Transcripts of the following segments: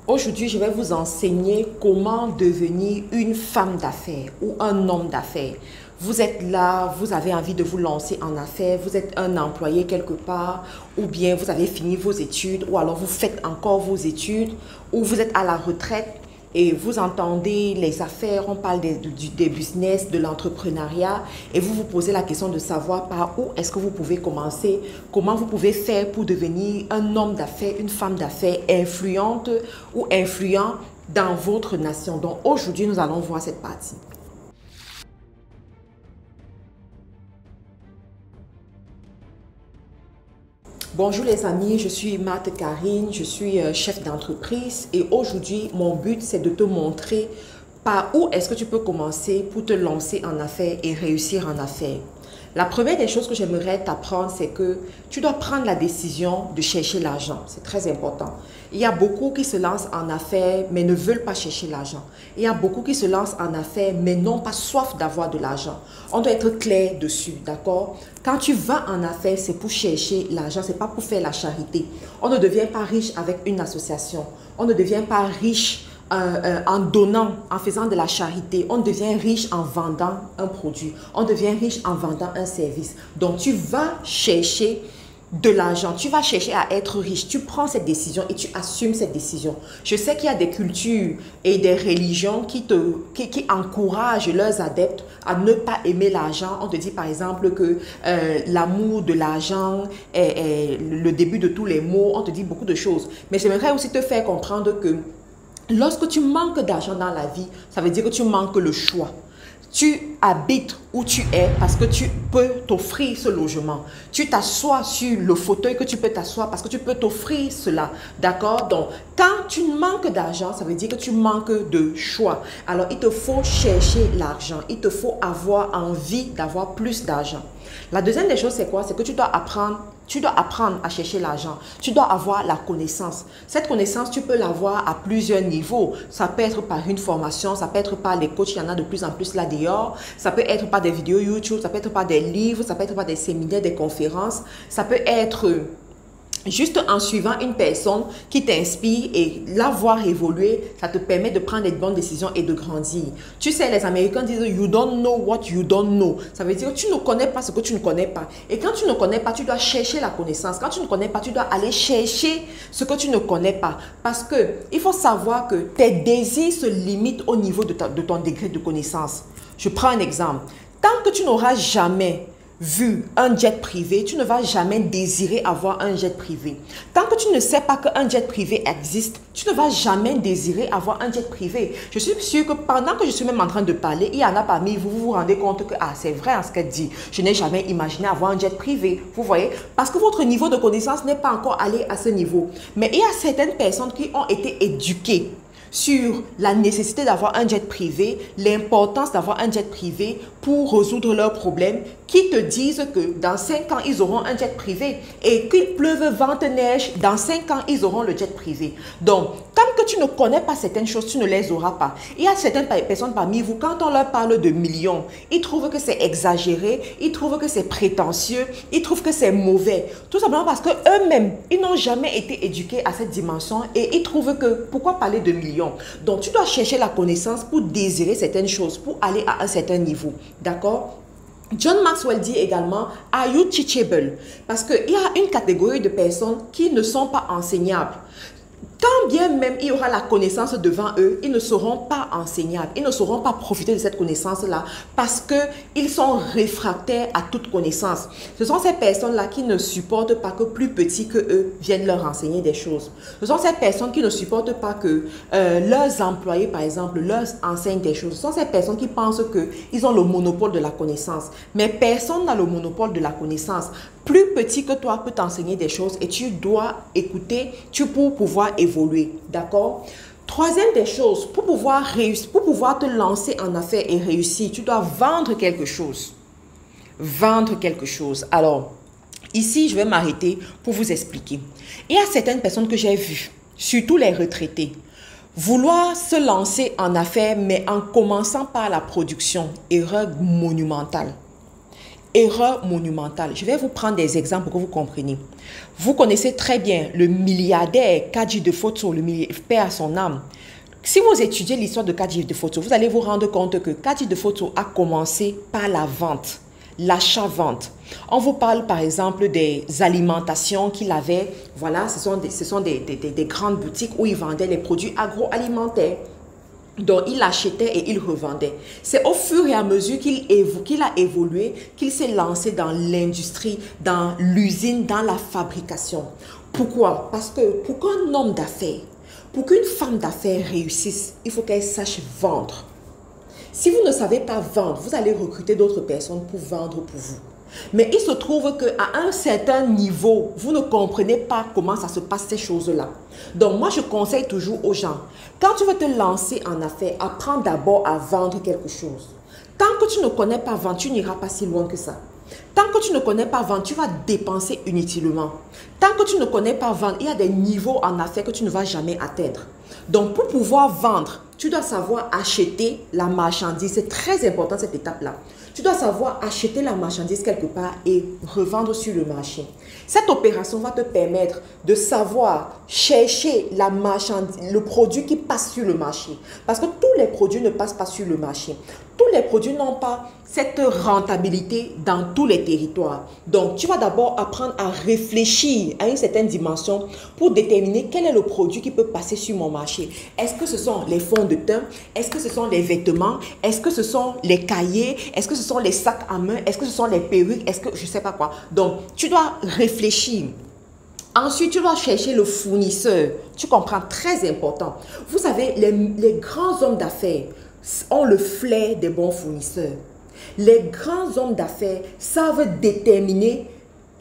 Aujourd'hui, je vais vous enseigner comment devenir une femme d'affaires ou un homme d'affaires. Vous êtes là, vous avez envie de vous lancer en affaires, vous êtes un employé quelque part, ou bien vous avez fini vos études, ou alors vous faites encore vos études, ou vous êtes à la retraite et vous entendez les affaires, on parle des business, de l'entrepreneuriat, et vous vous posez la question de savoir par où est-ce que vous pouvez commencer, comment vous pouvez faire pour devenir un homme d'affaires, une femme d'affaires influente ou influent dans votre nation. Donc aujourd'hui, nous allons voir cette partie. Bonjour les amis, je suis Marthe Karine, je suis chef d'entreprise et aujourd'hui mon but c'est de te montrer par où est-ce que tu peux commencer pour te lancer en affaires et réussir en affaires. La première des choses que j'aimerais t'apprendre, c'est que tu dois prendre la décision de chercher l'argent. C'est très important. Il y a beaucoup qui se lancent en affaires mais ne veulent pas chercher l'argent. Il y a beaucoup qui se lancent en affaires mais n'ont pas soif d'avoir de l'argent. On doit être clair dessus, d'accord? Quand tu vas en affaires, c'est pour chercher l'argent, c'est pas pour faire la charité. On ne devient pas riche avec une association. On ne devient pas riche en donnant, en faisant de la charité. On devient riche en vendant un produit. On devient riche en vendant un service. Donc, tu vas chercher de l'argent. Tu vas chercher à être riche. Tu prends cette décision et tu assumes cette décision. Je sais qu'il y a des cultures et des religions qui encouragent leurs adeptes à ne pas aimer l'argent. On te dit par exemple que l'amour de l'argent est le début de tous les maux. On te dit beaucoup de choses. Mais j'aimerais aussi te faire comprendre que lorsque tu manques d'argent dans la vie, ça veut dire que tu manques le choix. Tu habites où tu es parce que tu peux t'offrir ce logement. Tu t'assois sur le fauteuil que tu peux t'asseoir parce que tu peux t'offrir cela. D'accord? Donc, quand tu manques d'argent, ça veut dire que tu manques de choix. Alors, il te faut chercher l'argent. Il te faut avoir envie d'avoir plus d'argent. La deuxième des choses, c'est quoi? C'est que tu dois apprendre à chercher l'argent. Tu dois avoir la connaissance. Cette connaissance, tu peux l'avoir à plusieurs niveaux. Ça peut être par une formation, ça peut être par les coachs, il y en a de plus en plus là dehors. Ça peut être par des vidéos YouTube, ça peut être par des livres, ça peut être par des séminaires, des conférences. Ça peut être juste en suivant une personne qui t'inspire et la voir évoluer, ça te permet de prendre des bonnes décisions et de grandir. Tu sais, les Américains disent « You don't know what you don't know ». Ça veut dire que tu ne connais pas ce que tu ne connais pas. Et quand tu ne connais pas, tu dois chercher la connaissance. Quand tu ne connais pas, tu dois aller chercher ce que tu ne connais pas. Parce que il faut savoir que tes désirs se limitent au niveau de ton degré de connaissance. Je prends un exemple. Tant que tu n'auras jamais vu un jet privé, tu ne vas jamais désirer avoir un jet privé. Tant que tu ne sais pas qu'un jet privé existe, tu ne vas jamais désirer avoir un jet privé. Je suis sûre que pendant que je suis même en train de parler, il y en a parmi vous, vous vous rendez compte que c'est vrai ce qu'elle dit. Je n'ai jamais imaginé avoir un jet privé. Vous voyez? Parce que votre niveau de connaissance n'est pas encore allé à ce niveau. Mais il y a certaines personnes qui ont été éduquées sur la nécessité d'avoir un jet privé, l'importance d'avoir un jet privé pour résoudre leurs problèmes, qui te disent que dans 5 ans, ils auront un jet privé et qu'il pleuve, vente, neige, dans 5 ans, ils auront le jet privé. Donc, tant que tu ne connais pas certaines choses, tu ne les auras pas. Il y a certaines personnes parmi vous, quand on leur parle de millions, ils trouvent que c'est exagéré, ils trouvent que c'est prétentieux, ils trouvent que c'est mauvais. Tout simplement parce qu'eux-mêmes, ils n'ont jamais été éduqués à cette dimension et ils trouvent que, pourquoi parler de millions? Donc, tu dois chercher la connaissance pour désirer certaines choses, pour aller à un certain niveau. D'accord? John Maxwell dit également « Are you teachable ?» Parce qu'il y a une catégorie de personnes qui ne sont pas enseignables. Quand bien même il y aura la connaissance devant eux, ils ne seront pas enseignables. Ils ne sauront pas profiter de cette connaissance-là parce qu'ils sont réfractaires à toute connaissance. Ce sont ces personnes-là qui ne supportent pas que plus petits que eux viennent leur enseigner des choses. Ce sont ces personnes qui ne supportent pas que leurs employés, par exemple, leur enseignent des choses. Ce sont ces personnes qui pensent qu'ils ont le monopole de la connaissance. Mais personne n'a le monopole de la connaissance. Plus petit que toi peut t'enseigner des choses et tu dois écouter pour pouvoir évoluer. D'accord? Troisième des choses, pour pouvoir réussir, pour pouvoir te lancer en affaires et réussir, tu dois vendre quelque chose. Vendre quelque chose. Alors, ici, je vais m'arrêter pour vous expliquer. Il y a certaines personnes que j'ai vues, surtout les retraités, vouloir se lancer en affaires, mais en commençant par la production. Erreur monumentale. Erreur monumentale. Je vais vous prendre des exemples pour que vous compreniez. Vous connaissez très bien le milliardaire Kadji Defoto, le paix à son âme. Si vous étudiez l'histoire de Kadji Defoto, vous allez vous rendre compte que Kadji Defoto a commencé par la vente, l'achat-vente. On vous parle par exemple des alimentations qu'il avait. Voilà, ce sont des grandes boutiques où il vendait les produits agroalimentaires. Donc, il achetait et il revendait. C'est au fur et à mesure qu'il a évolué, qu'il s'est lancé dans l'industrie, dans l'usine, dans la fabrication. Pourquoi? Parce que pour qu'un homme d'affaires, pour qu'une femme d'affaires réussisse, il faut qu'elle sache vendre. Si vous ne savez pas vendre, vous allez recruter d'autres personnes pour vendre pour vous. Mais il se trouve qu'à un certain niveau, vous ne comprenez pas comment ça se passe ces choses-là. Donc moi, je conseille toujours aux gens, quand tu veux te lancer en affaires, apprends d'abord à vendre quelque chose. Tant que tu ne connais pas vendre, tu n'iras pas si loin que ça. Tant que tu ne connais pas vendre, tu vas dépenser inutilement. Tant que tu ne connais pas vendre, il y a des niveaux en affaires que tu ne vas jamais atteindre. Donc pour pouvoir vendre, tu dois savoir acheter la marchandise. C'est très important cette étape-là. Tu dois savoir acheter la marchandise quelque part et revendre sur le marché. Cette opération va te permettre de savoir chercher la marchandise, le produit qui passe sur le marché. Parce que tous les produits ne passent pas sur le marché. Tous les produits n'ont pas cette rentabilité dans tous les territoires. Donc, tu vas d'abord apprendre à réfléchir à une certaine dimension pour déterminer quel est le produit qui peut passer sur mon marché. Est-ce que ce sont les fonds de teint? Est-ce que ce sont les vêtements? Est-ce que ce sont les cahiers? Est-ce que ce sont les sacs à main? Est-ce que ce sont les perruques? Est-ce que je ne sais pas quoi? Donc, tu dois réfléchir. Ensuite, tu dois chercher le fournisseur. Tu comprends? Très important. Vous savez, les grands hommes d'affaires ont le flair des bons fournisseurs. Les grands hommes d'affaires savent déterminer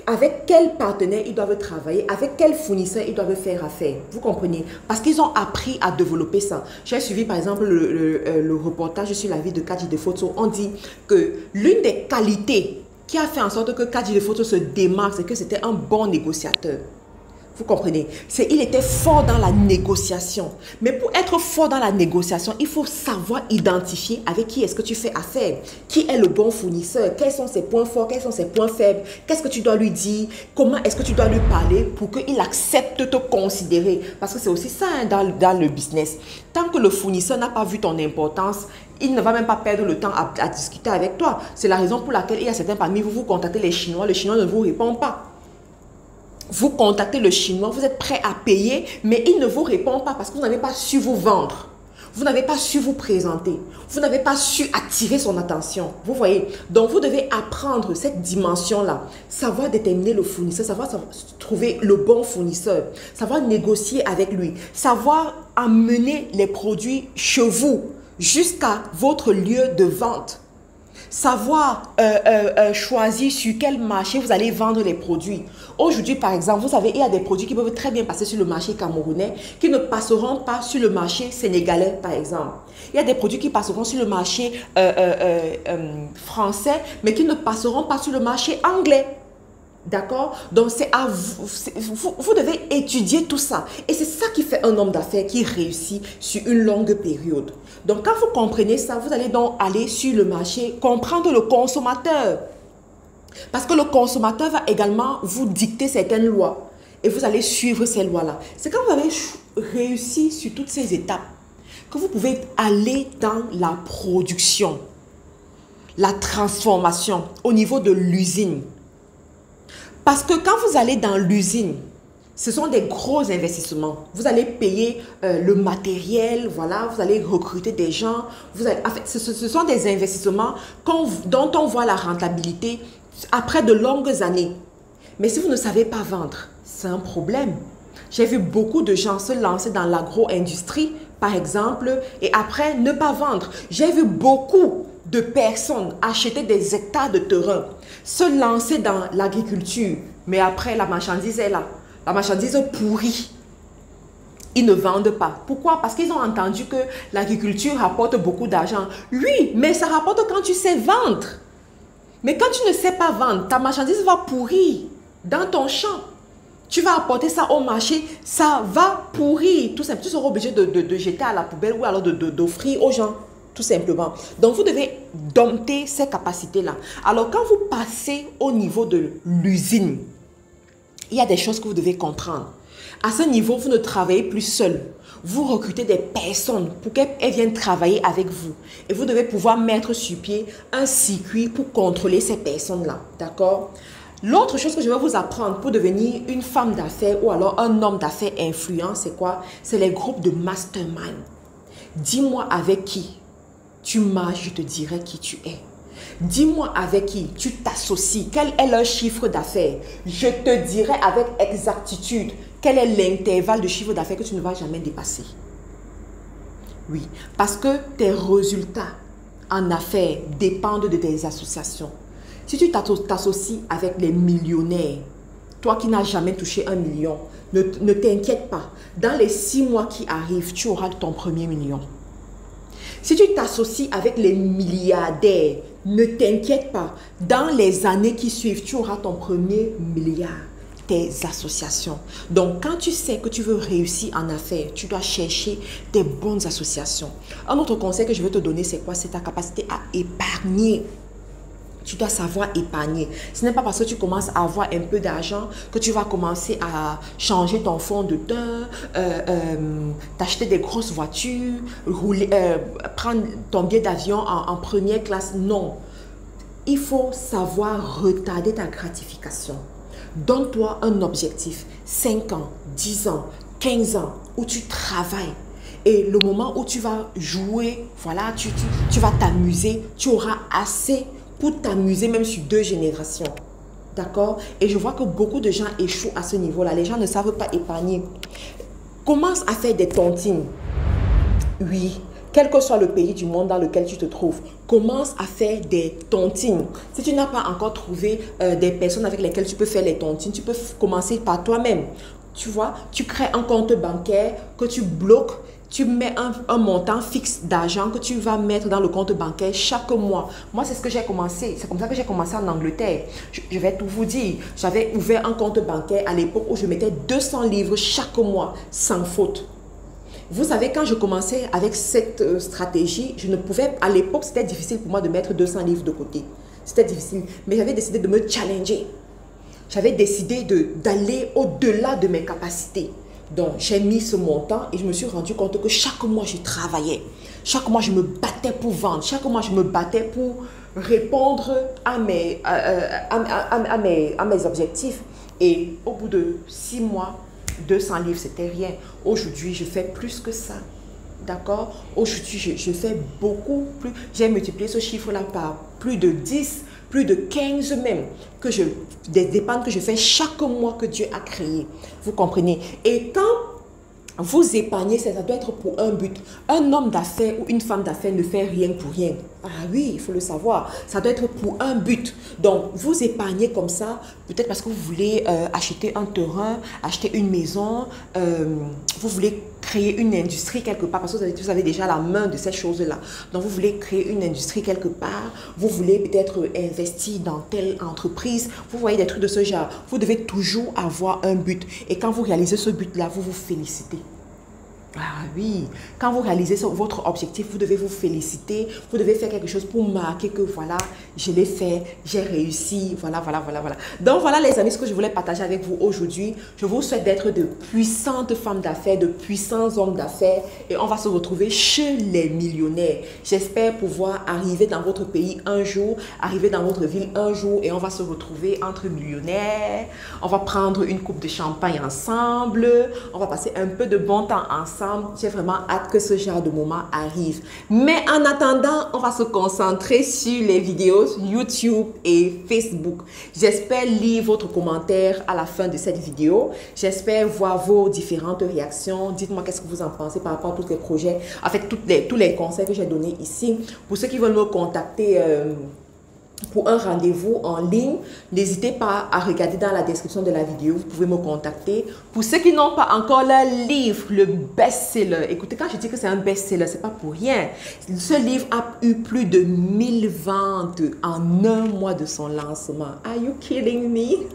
avec quel partenaire ils doivent travailler, avec quel fournisseur ils doivent faire affaire. Vous comprenez? Parce qu'ils ont appris à développer ça. J'ai suivi par exemple le reportage sur la vie de Kadji Defoto. On dit que l'une des qualités qui a fait en sorte que Kadji Defoto se démarque, c'est que c'était un bon négociateur. Vous comprenez? Il était fort dans la négociation. Mais pour être fort dans la négociation, il faut savoir identifier avec qui est-ce que tu fais affaire. Qui est le bon fournisseur? Quels sont ses points forts? Quels sont ses points faibles? Qu'est-ce que tu dois lui dire? Comment est-ce que tu dois lui parler pour qu'il accepte de te considérer? Parce que c'est aussi ça hein, dans le business. Tant que le fournisseur n'a pas vu ton importance, il ne va même pas perdre le temps à discuter avec toi. C'est la raison pour laquelle il y a certains parmi vous, vous contactez les Chinois, le Chinois ne vous répond pas. Vous contactez le Chinois, vous êtes prêt à payer, mais il ne vous répond pas parce que vous n'avez pas su vous vendre. Vous n'avez pas su vous présenter. Vous n'avez pas su attirer son attention. Vous voyez? Donc, vous devez apprendre cette dimension-là. Savoir déterminer le fournisseur, savoir trouver le bon fournisseur, savoir négocier avec lui, savoir amener les produits chez vous jusqu'à votre lieu de vente. Savoir choisir sur quel marché vous allez vendre les produits. Aujourd'hui, par exemple, vous savez, il y a des produits qui peuvent très bien passer sur le marché camerounais, qui ne passeront pas sur le marché sénégalais, par exemple. Il y a des produits qui passeront sur le marché français, mais qui ne passeront pas sur le marché anglais. D'accord? Donc, c'est à vous, vous devez étudier tout ça. Et c'est ça qui fait un homme d'affaires qui réussit sur une longue période. Donc, quand vous comprenez ça, vous allez donc aller sur le marché, comprendre le consommateur. Parce que le consommateur va également vous dicter certaines lois. Et vous allez suivre ces lois-là. C'est quand vous avez réussi sur toutes ces étapes que vous pouvez aller dans la production, la transformation au niveau de l'usine. Parce que quand vous allez dans l'usine, ce sont des gros investissements. Vous allez payer le matériel, voilà, vous allez recruter des gens. En fait, ce sont des investissements dont on voit la rentabilité après de longues années. Mais si vous ne savez pas vendre, c'est un problème. J'ai vu beaucoup de gens se lancer dans l'agro-industrie, par exemple, et après ne pas vendre. J'ai vu beaucoup de personnes acheter des hectares de terrain, se lancer dans l'agriculture, mais après la marchandise est là. La marchandise pourrie. Ils ne vendent pas. Pourquoi? Parce qu'ils ont entendu que l'agriculture rapporte beaucoup d'argent. Oui, mais ça rapporte quand tu sais vendre. Mais quand tu ne sais pas vendre, ta marchandise va pourrir dans ton champ. Tu vas apporter ça au marché, ça va pourrir. Tout simplement, tu seras obligé de jeter à la poubelle ou alors d'offrir aux gens. tout simplement. Donc, vous devez dompter ces capacités-là. Alors, quand vous passez au niveau de l'usine, il y a des choses que vous devez comprendre. À ce niveau, vous ne travaillez plus seul. Vous recrutez des personnes pour qu'elles viennent travailler avec vous. Et vous devez pouvoir mettre sur pied un circuit pour contrôler ces personnes-là. D'accord? L'autre chose que je vais vous apprendre pour devenir une femme d'affaires ou alors un homme d'affaires influent, c'est quoi? C'est les groupes de mastermind. Dis-moi avec qui tu marches, je te dirai qui tu es. Dis-moi avec qui tu t'associes, quel est leur chiffre d'affaires. Je te dirai avec exactitude quel est l'intervalle de chiffre d'affaires que tu ne vas jamais dépasser. Oui, parce que tes résultats en affaires dépendent de tes associations. Si tu t'associes avec les millionnaires, toi qui n'as jamais touché 1 million, ne t'inquiète pas. Dans les 6 mois qui arrivent, tu auras ton premier million. Si tu t'associes avec les milliardaires, ne t'inquiète pas. Dans les années qui suivent, tu auras ton premier milliard. Tes associations. Donc, quand tu sais que tu veux réussir en affaires, tu dois chercher des bonnes associations. Un autre conseil que je veux te donner, c'est quoi? C'est ta capacité à épargner. Tu dois savoir épargner. Ce n'est pas parce que tu commences à avoir un peu d'argent que tu vas commencer à changer ton fond de teint, t'acheter des grosses voitures, prendre ton billet d'avion en première classe. Non. Il faut savoir retarder ta gratification. Donne-toi un objectif, 5 ans, 10 ans, 15 ans, où tu travailles. Et le moment où tu vas jouer, voilà, tu vas t'amuser, tu auras assez pour t'amuser même sur 2 générations. D'accord? Et je vois que beaucoup de gens échouent à ce niveau-là. Les gens ne savent pas épargner. Commence à faire des tontines. Oui. Quel que soit le pays du monde dans lequel tu te trouves, commence à faire des tontines. Si tu n'as pas encore trouvé des personnes avec lesquelles tu peux faire les tontines, tu peux commencer par toi-même. Tu vois, tu crées un compte bancaire que tu bloques, tu mets un montant fixe d'argent que tu vas mettre dans le compte bancaire chaque mois. Moi, c'est ce que j'ai commencé. C'est comme ça que j'ai commencé en Angleterre. Je vais tout vous dire. J'avais ouvert un compte bancaire à l'époque où je mettais 200 livres chaque mois sans faute. Vous savez, quand je commençais avec cette stratégie, je ne pouvais, à l'époque, c'était difficile pour moi de mettre 200 livres de côté. C'était difficile, mais j'avais décidé de me challenger. J'avais décidé d'aller au-delà de mes capacités. Donc, j'ai mis ce montant et je me suis rendu compte que chaque mois, je travaillais. Chaque mois, je me battais pour vendre. Chaque mois, je me battais pour répondre à mes objectifs. Et au bout de 6 mois, 200 livres, c'était rien. Aujourd'hui, je fais plus que ça. D'accord? Aujourd'hui, je fais beaucoup plus. J'ai multiplié ce chiffre-là par plus de 10, plus de 15 même, des dépenses que je fais chaque mois que Dieu a créé. Vous comprenez? Et quand vous épargnez, ça doit être pour un but. Un homme d'affaires ou une femme d'affaires ne fait rien pour rien. Ah oui, il faut le savoir. Ça doit être pour un but. Donc, vous épargnez comme ça, peut-être parce que vous voulez acheter un terrain, acheter une maison, vous voulez créer une industrie quelque part, parce que vous avez déjà la main de ces choses-là. Donc, vous voulez créer une industrie quelque part, vous voulez peut-être investir dans telle entreprise, vous voyez des trucs de ce genre. Vous devez toujours avoir un but. Et quand vous réalisez ce but-là, vous vous félicitez. Ah oui, quand vous réalisez votre objectif, vous devez vous féliciter, vous devez faire quelque chose pour marquer que voilà, je l'ai fait, j'ai réussi, voilà. Donc voilà les amis, ce que je voulais partager avec vous aujourd'hui. Je vous souhaite d'être de puissantes femmes d'affaires, de puissants hommes d'affaires et on va se retrouver chez les millionnaires. J'espère pouvoir arriver dans votre pays un jour, arriver dans votre ville un jour et on va se retrouver entre millionnaires. On va prendre une coupe de champagne ensemble, on va passer un peu de bon temps ensemble. J'ai vraiment hâte que ce genre de moment arrive. Mais en attendant, on va se concentrer sur les vidéos YouTube et Facebook. J'espère lire votre commentaire à la fin de cette vidéo. J'espère voir vos différentes réactions. Dites-moi qu'est-ce que vous en pensez par rapport à tous les projets, en fait, tous les conseils que j'ai donnés ici. Pour ceux qui veulent me contacter pour un rendez-vous en ligne, n'hésitez pas à regarder dans la description de la vidéo, vous pouvez me contacter. Pour ceux qui n'ont pas encore le livre, le best-seller, écoutez, quand je dis que c'est un best-seller, c'est pas pour rien. Ce livre a eu plus de 1000 ventes en un mois de son lancement. Are you kidding me?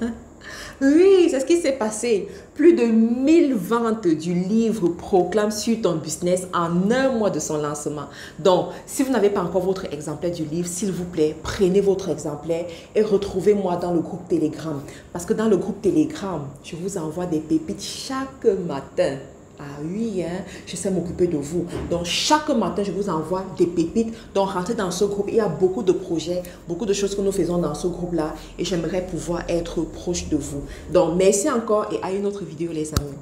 Oui, c'est ce qui s'est passé. Plus de 1000 ventes du livre Proclame sur ton business en un mois de son lancement. Donc, si vous n'avez pas encore votre exemplaire du livre, s'il vous plaît, prenez votre exemplaire et retrouvez-moi dans le groupe Telegram. Parce que dans le groupe Telegram, je vous envoie des pépites chaque matin. Ah oui, hein, je sais m'occuper de vous. Donc, chaque matin, je vous envoie des pépites. Donc, rentrez dans ce groupe. Il y a beaucoup de projets, beaucoup de choses que nous faisons dans ce groupe-là. Et j'aimerais pouvoir être proche de vous. Donc, merci encore et à une autre vidéo, les amis.